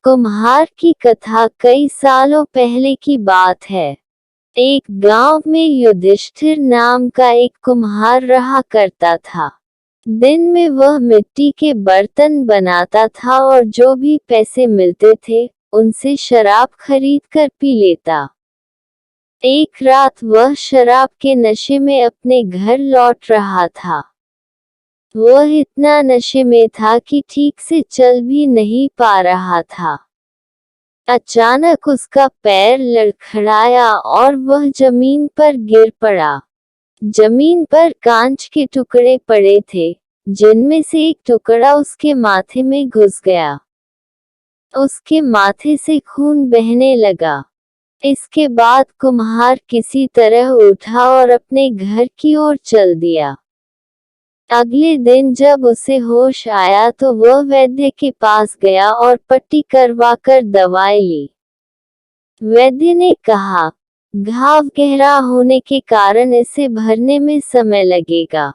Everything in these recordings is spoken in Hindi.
कुम्हार की कथा कई सालों पहले की बात है। एक गांव में युधिष्ठिर नाम का एक कुम्हार रहा करता था। दिन में वह मिट्टी के बर्तन बनाता था और जो भी पैसे मिलते थे उनसे शराब खरीद कर पी लेता। एक रात वह शराब के नशे में अपने घर लौट रहा था। वह इतना नशे में था कि ठीक से चल भी नहीं पा रहा था। अचानक उसका पैर लड़खड़ाया और वह जमीन पर गिर पड़ा। जमीन पर कांच के टुकड़े पड़े थे, जिनमें से एक टुकड़ा उसके माथे में घुस गया। उसके माथे से खून बहने लगा। इसके बाद कुम्हार किसी तरह उठा और अपने घर की ओर चल दिया। अगले दिन जब उसे होश आया तो वह वैद्य के पास गया और पट्टी करवाकर दवाई ली। वैद्य ने कहा, घाव गहरा होने के कारण इसे भरने में समय लगेगा।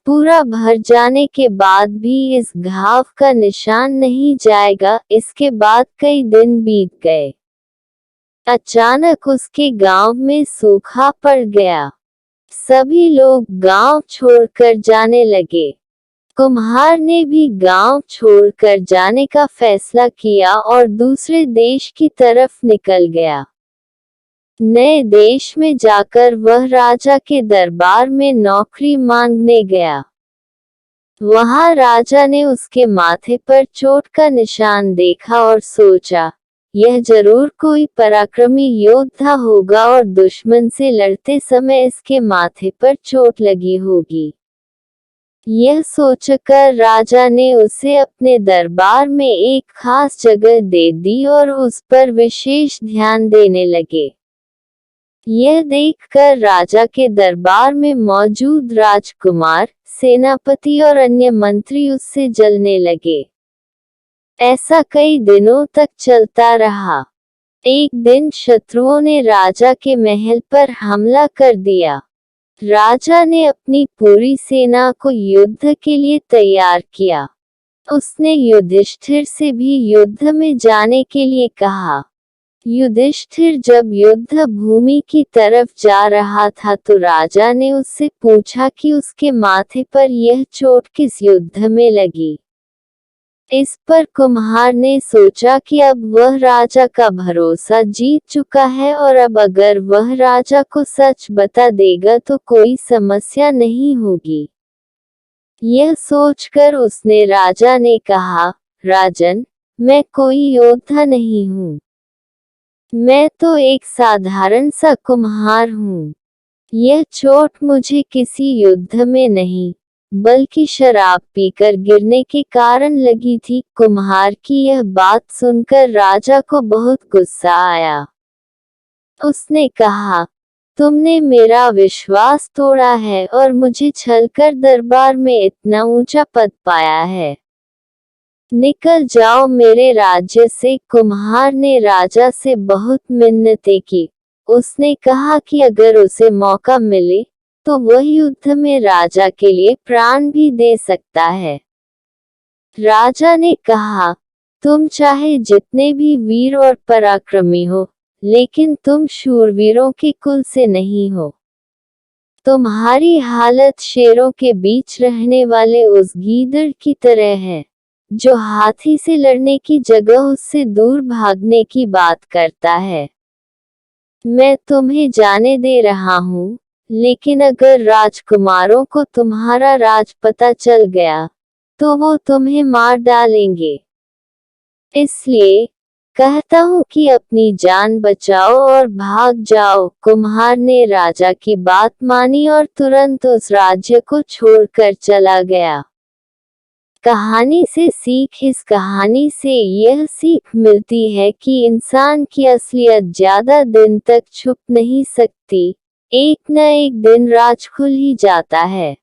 पूरा भर जाने के बाद भी इस घाव का निशान नहीं जाएगा। इसके बाद कई दिन बीत गए। अचानक उसके गांव में सूखा पड़ गया। सभी लोग गांव छोड़कर जाने लगे। कुम्हार ने भी गांव छोड़कर जाने का फैसला किया और दूसरे देश की तरफ निकल गया। नए देश में जाकर वह राजा के दरबार में नौकरी मांगने गया। वहां राजा ने उसके माथे पर चोट का निशान देखा और सोचा, यह जरूर कोई पराक्रमी योद्धा होगा और दुश्मन से लड़ते समय इसके माथे पर चोट लगी होगी। यह सोचकर राजा ने उसे अपने दरबार में एक खास जगह दे दी और उस पर विशेष ध्यान देने लगे। यह देखकर राजा के दरबार में मौजूद राजकुमार, सेनापति और अन्य मंत्री उससे जलने लगे। ऐसा कई दिनों तक चलता रहा। एक दिन शत्रुओं ने राजा के महल पर हमला कर दिया। राजा ने अपनी पूरी सेना को युद्ध के लिए तैयार किया। उसने युधिष्ठिर से भी युद्ध में जाने के लिए कहा। युधिष्ठिर जब युद्ध भूमि की तरफ जा रहा था तो राजा ने उससे पूछा कि उसके माथे पर यह चोट किस युद्ध में लगी। इस पर कुम्हार ने सोचा कि अब वह राजा का भरोसा जीत चुका है और अब अगर वह राजा को सच बता देगा तो कोई समस्या नहीं होगी। यह सोचकर उसने राजा ने कहा, राजन, मैं कोई योद्धा नहीं हूँ। मैं तो एक साधारण सा कुम्हार हूँ। यह चोट मुझे किसी युद्ध में नहीं, बल्कि शराब पीकर गिरने के कारण लगी थी। कुम्हार की यह बात सुनकर राजा को बहुत गुस्सा आया। उसने कहा, तुमने मेरा विश्वास तोड़ा है और मुझे छलकर दरबार में इतना ऊंचा पद पाया है। निकल जाओ मेरे राज्य से। कुम्हार ने राजा से बहुत मिन्नतें की। उसने कहा कि अगर उसे मौका मिले तो वह युद्ध में राजा के लिए प्राण भी दे सकता है। राजा ने कहा, तुम चाहे जितने भी वीर और पराक्रमी हो, लेकिन तुम शूरवीरों के कुल से नहीं हो। तुम्हारी हालत शेरों के बीच रहने वाले उस गीदड़ की तरह है, जो हाथी से लड़ने की जगह उससे दूर भागने की बात करता है। मैं तुम्हें जाने दे रहा हूँ, लेकिन अगर राजकुमारों को तुम्हारा राज पता चल गया तो वो तुम्हें मार डालेंगे। इसलिए कहता हूँ कि अपनी जान बचाओ और भाग जाओ। कुम्हार ने राजा की बात मानी और तुरंत उस राज्य को छोड़कर चला गया। कहानी से सीख। इस कहानी से यह सीख मिलती है कि इंसान की असलियत ज्यादा दिन तक छुप नहीं सकती। एक न एक दिन राज खुल ही जाता है।